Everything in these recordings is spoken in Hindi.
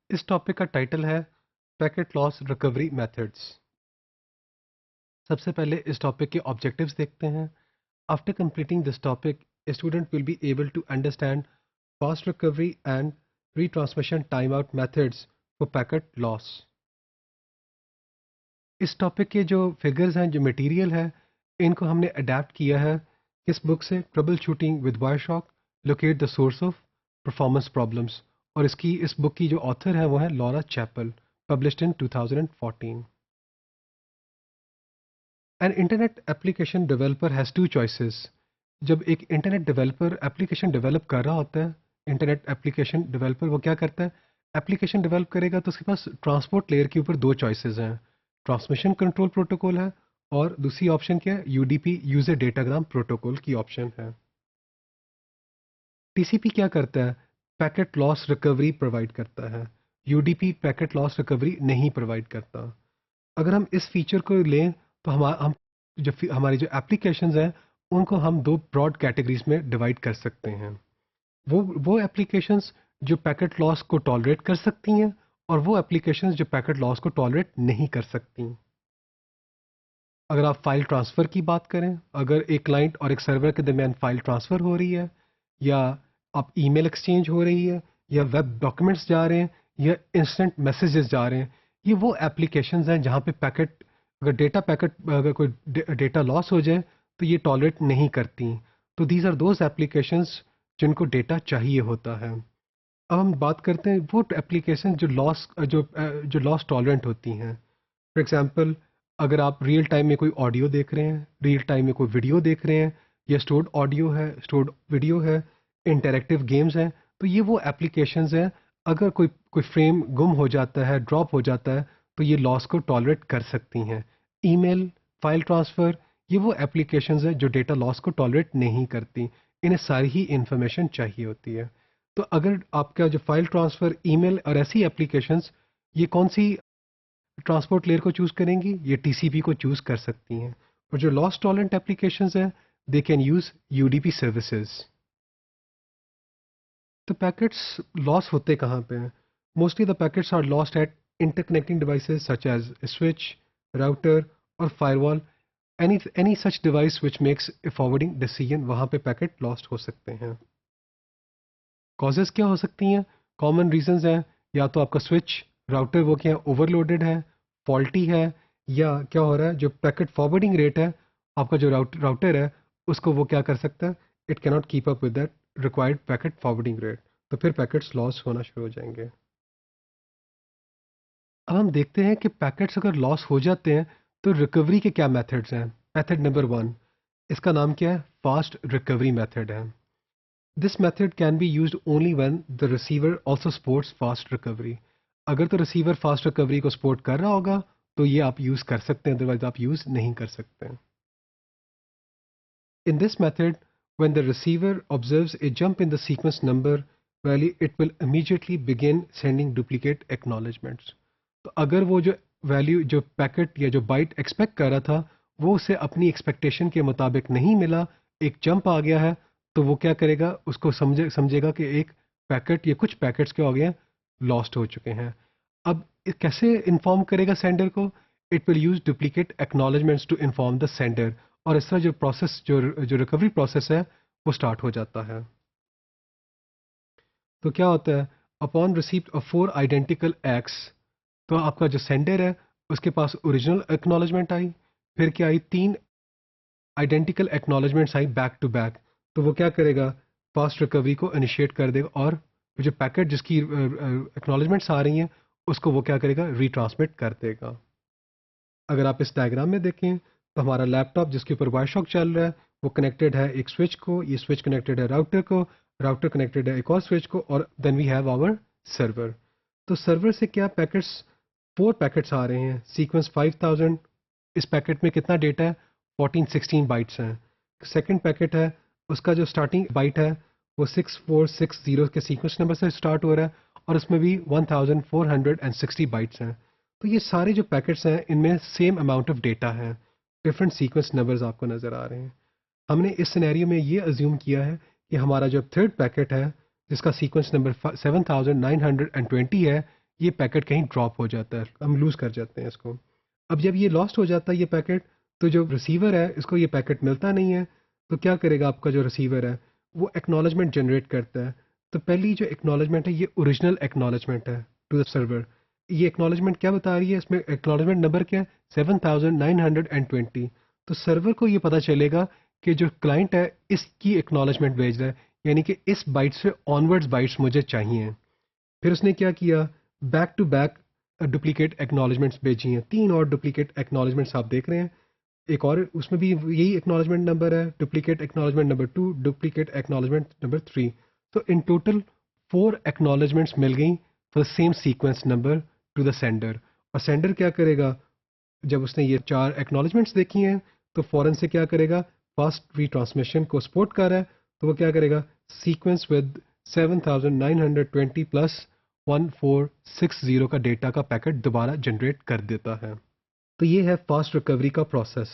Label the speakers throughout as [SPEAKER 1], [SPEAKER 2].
[SPEAKER 1] इस टॉपिक का टाइटल है पैकेट लॉस रिकवरी मेथड्स। सबसे पहले इस टॉपिक के ऑब्जेक्टिव्स देखते हैं। After completing this topic a student will be able to understand fast recovery and retransmission time out methods for packet loss. इस टॉपिक के जो फिगर्स हैं, जो मटेरियल है, इनको हमने अडेप्ट किया है इस बुक से, troubleshooting with Wireshark, locate the source of performance problems. और इस बुक की जो ऑथर है वो है Laura Chappell, published in 2014। An internet application developer has two choices. जब एक इंटरनेट डेवलपर एप्लीकेशन डेवलप कर रहा होता है, इंटरनेट एप्लीकेशन डेवलपर वो क्या करता है, एप्लीकेशन डेवलप करेगा तो उसके पास ट्रांसपोर्ट लेयर के ऊपर दो चॉइसेस हैं। ट्रांसमिशन कंट्रोल प्रोटोकॉल है और दूसरी ऑप्शन क्या है, यूडीपी यूजर डेटाग्राम प्रोटोकॉल की ऑप्शन है। टीसीपी क्या करता है, पैकेट लॉस रिकवरी प्रोवाइड करता है। यूडीपी पैकेट लॉस रिकवरी नहीं प्रोवाइड करता। अगर हम इस फीचर को लें तो हम हमारी जो एप्लीकेशंस हैं उनको हम दो ब्रॉड कैटेगरीज में डिवाइड कर सकते हैं। वो एप्लीकेशंस जो पैकेट लॉस को टॉलरेट कर सकती हैं और वो एप्लीकेशंस जो पैकेट लॉस को टॉलरेट नहीं कर सकती। अगर आप फाइल ट्रांसफ़र की बात करें, अगर एक क्लाइंट और एक सर्वर के दरमियान फाइल ट्रांसफ़र हो रही है, या आप ईमेल एक्सचेंज हो रही है, या वेब डॉक्यूमेंट्स जा रहे हैं, या इंस्टेंट मैसेजेस जा रहे हैं, ये वो एप्लीकेशंस हैं जहाँ पे अगर कोई डेटा लॉस हो जाए तो ये टॉलरेट नहीं करती। तो दीज आर दोज एप्लीकेशंस जिनको डेटा चाहिए होता है। अब हम बात करते हैं वो एप्लीकेशन जो लॉस टॉलरेंट होती हैं। फॉर एग्जांपल, अगर आप रियल टाइम में कोई ऑडियो देख रहे हैं, रियल टाइम में कोई वीडियो देख रहे हैं, या स्टोर्ड ऑडियो है, स्टोर्ड वीडियो है, इंटरैक्टिव गेम्स हैं, तो ये वो एप्लीकेशंस हैं। अगर कोई कोई फ्रेम गुम हो जाता है, ड्रॉप हो जाता है, तो ये लॉस को टॉलरेट कर सकती हैं। ईमेल, फाइल ट्रांसफ़र, ये वो एप्लीकेशंस हैं जो डेटा लॉस को टॉलरेट नहीं करती। इन्हें सारी ही इंफॉर्मेशन चाहिए होती है। तो अगर आपका जो फाइल ट्रांसफ़र, ईमेल और ऐसी एप्लीकेशंस, ये कौन सी ट्रांसपोर्ट लेयर को चूज़ करेंगी, ये टीसीपी को चूज़ कर सकती हैं। और जो लॉस टॉलरेंट एप्लीकेशंस हैं, they can use UDP services. तो पैकेट्स लॉस होते कहाँ पे हैं? Mostly the packets are lost at interconnecting devices such as switch, router और firewall. Any such device which makes a forwarding decision, वहाँ पे पैकेट लॉस्ट हो सकते हैं। कॉजेज़ क्या हो सकती हैं? कॉमन रीजंस हैं, या तो आपका स्विच, राउटर वो क्या है, ओवरलोडेड है, फॉल्टी है, या क्या हो रहा है, जो पैकेट फॉरवर्डिंग रेट है, आपका जो राउटर है, उसको वो क्या कर सकता है, it cannot keep up with that required packet forwarding rate. तो फिर पैकेट्स लॉस होना शुरू हो जाएंगे। अब हम देखते हैं कि पैकेट्स अगर लॉस हो जाते हैं तो रिकवरी के क्या मेथड्स हैं। मेथड नंबर वन, इसका नाम क्या है, फास्ट रिकवरी मेथड है। This method can be used only when the receiver also supports fast recovery. अगर तो रिसीवर फास्ट रिकवरी को सपोर्ट कर रहा होगा तो ये आप यूज़ कर सकते हैं, अदरवाइज आप यूज़ नहीं कर सकते। In this method, when the receiver observes a jump in the sequence number value, it will immediately begin sending duplicate acknowledgements. तो अगर वो जो वैल्यू, जो पैकेट या जो बाइट एक्सपेक्ट कर रहा था, वो उसे अपनी एक्सपेक्टेशन के मुताबिक नहीं मिला, एक जंप आ गया है, तो वो क्या करेगा, उसको समझेगा कि एक पैकेट या कुछ पैकेट्स क्या हो गए हैं, लॉस्ट हो चुके हैं। अब कैसे इन्फॉर्म करेगा सेंडर को, it will use duplicate acknowledgements to inform the sender. और इस तरह जो रिकवरी प्रोसेस है वो स्टार्ट हो जाता है। तो क्या होता है, upon receipt of 4 identical x, तो आपका जो सेंडर है उसके पास ओरिजिनल एक्नॉलेजमेंट आई, फिर क्या आई, 3 आइडेंटिकल एक्नॉलेजमेंट्स आई बैक टू बैक। तो वो क्या करेगा, फास्ट रिकवरी को इनिशिएट कर देगा और जो पैकेट जिसकी एक्नॉलेजमेंट्स आ रही हैं उसको वो क्या करेगा, रीट्रांसमिट कर देगा। अगर आप इस डायग्राम में देखें तो हमारा लैपटॉप जिसके ऊपर वायरशॉक चल रहा है वो कनेक्टेड है एक स्विच को, ये स्विच कनेक्टेड है राउटर को, राउटर कनेक्टेड है एक और स्विच को, और then we have our server. तो सर्वर से क्या पैकेट्स, 4 पैकेट्स आ रहे हैं, सीक्वेंस 5000। इस पैकेट में कितना डेटा है, 1416 बाइट्स हैं। सेकंड पैकेट है, उसका जो स्टार्टिंग बाइट है वो 6460 के सीक्वेंस नंबर से स्टार्ट हो रहा है, और उसमें भी 1460 बाइट्स हैं। तो ये सारे जो पैकेट्स हैं इनमें सेम अमाउंट ऑफ डेटा है, डिफरेंट सीक्वेंस नंबर्स आपको नज़र आ रहे हैं। हमने इस सिनेरियो में ये अज्यूम किया है कि हमारा जो थर्ड पैकेट है जिसका सीक्वेंस नंबर 7920 है, ये पैकेट कहीं ड्रॉप हो जाता है, हम लूज़ कर जाते हैं इसको। अब जब ये लॉस्ट हो जाता है ये पैकेट, तो जो रिसीवर है इसको ये पैकेट मिलता नहीं है, तो क्या करेगा आपका जो रिसीवर है, वो एक्नॉलेजमेंट जनरेट करता है। तो पहली जो एक्नॉलेजमेंट है ये ओरिजिनल एक्नॉलेजमेंट है टू द सर्वर। ये एक्नॉलेजमेंट क्या बता रही है, इसमें एक्नॉलेजमेंट नंबर क्या है, 7920। तो सर्वर को ये पता चलेगा कि जो क्लाइंट है इसकी एक्नॉलेजमेंट भेज रहा है, यानी कि इस बाइट से ऑनवर्ड्स बाइट्स मुझे चाहिए। फिर उसने क्या किया, back to back duplicate acknowledgements भेजी हैं, 3 और डुप्लीकेट एक्नॉलेजमेंट्स आप देख रहे हैं। एक और उसमें भी यही एक्नॉलेजमेंट नंबर है, duplicate acknowledgement number 2, duplicate acknowledgement number 3। तो इन टोटल 4 एक्नॉलेजमेंट्स मिल गई for the same sequence number two the sender. और सेंडर क्या करेगा, जब उसने ये 4 एक्नॉलेजमेंट्स देखी हैं तो फ़ौरन से क्या करेगा, फास्ट रीट्रांसमिशन को सपोर्ट कर रहा है, तो वो क्या करेगा, सीक्वेंस विद 7920 प्लस 1460 का डेटा का पैकेट दोबारा जनरेट कर देता है। तो ये है फास्ट रिकवरी का प्रोसेस।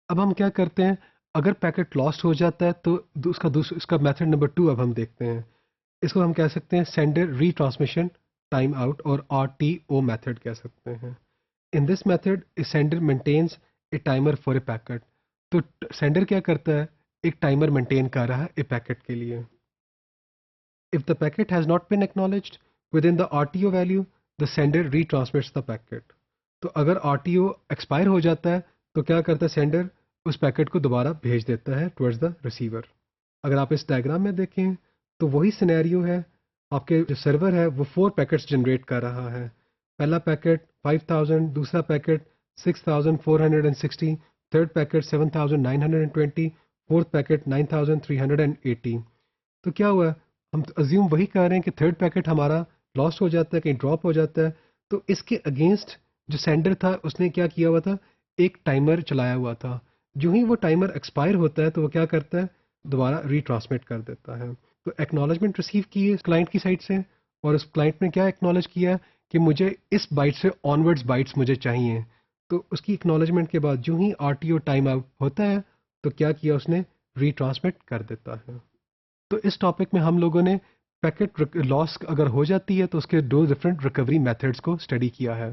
[SPEAKER 1] अब हम क्या करते हैं, अगर पैकेट लॉस्ट हो जाता है तो उसका मेथड नंबर 2 अब हम देखते हैं। इसको हम कह सकते हैं सेंडर रीट्रांसमिशन टाइम आउट, और RTO मेथड कह सकते हैं। In this method a sender maintains a timer for a packet. तो सेंडर क्या करता है, एक टाइमर मेंटेन कर रहा है ए पैकेट के लिए। If the packet has not been acknowledged within the RTO value, the sender retransmits the packet. तो अगर RTO एक्सपायर हो जाता है तो क्या करता है सेंडर, उस पैकेट को दोबारा भेज देता है टुवर्ड्स द रिसीवर। अगर आप इस डायग्राम में देखें तो वही सिनेरियो है, आपके जो सर्वर है वो 4 पैकेट्स जनरेट कर रहा है। पहला पैकेट 5000, दूसरा packet 6460, third packet 7920, fourth packet 9380। तो क्या हुआ, हम अज्यूम वही कर रहे हैं कि थर्ड पैकेट हमारा लॉस्ट हो जाता है, कहीं ड्रॉप हो जाता है, तो इसके अगेंस्ट जो सेंडर था उसने क्या किया हुआ था, एक टाइमर चलाया हुआ था। जो ही वो टाइमर एक्सपायर होता है तो वो क्या करता है, दोबारा रीट्रांसमिट कर देता है। तो एक्नॉलेजमेंट रिसीव की है क्लाइंट की साइड से, और उस क्लाइंट ने क्या एक्नॉलेज किया कि मुझे इस बाइट से ऑनवर्ड्स बाइट्स मुझे चाहिए। तो उसकी एक्नॉलेजमेंट के बाद जो ही RTO टाइम आउट होता है तो क्या किया उसने, रीट्रांसमिट कर देता है। तो इस टॉपिक में हम लोगों ने पैकेट लॉस अगर हो जाती है तो उसके 2 डिफरेंट रिकवरी मेथड्स को स्टडी किया है।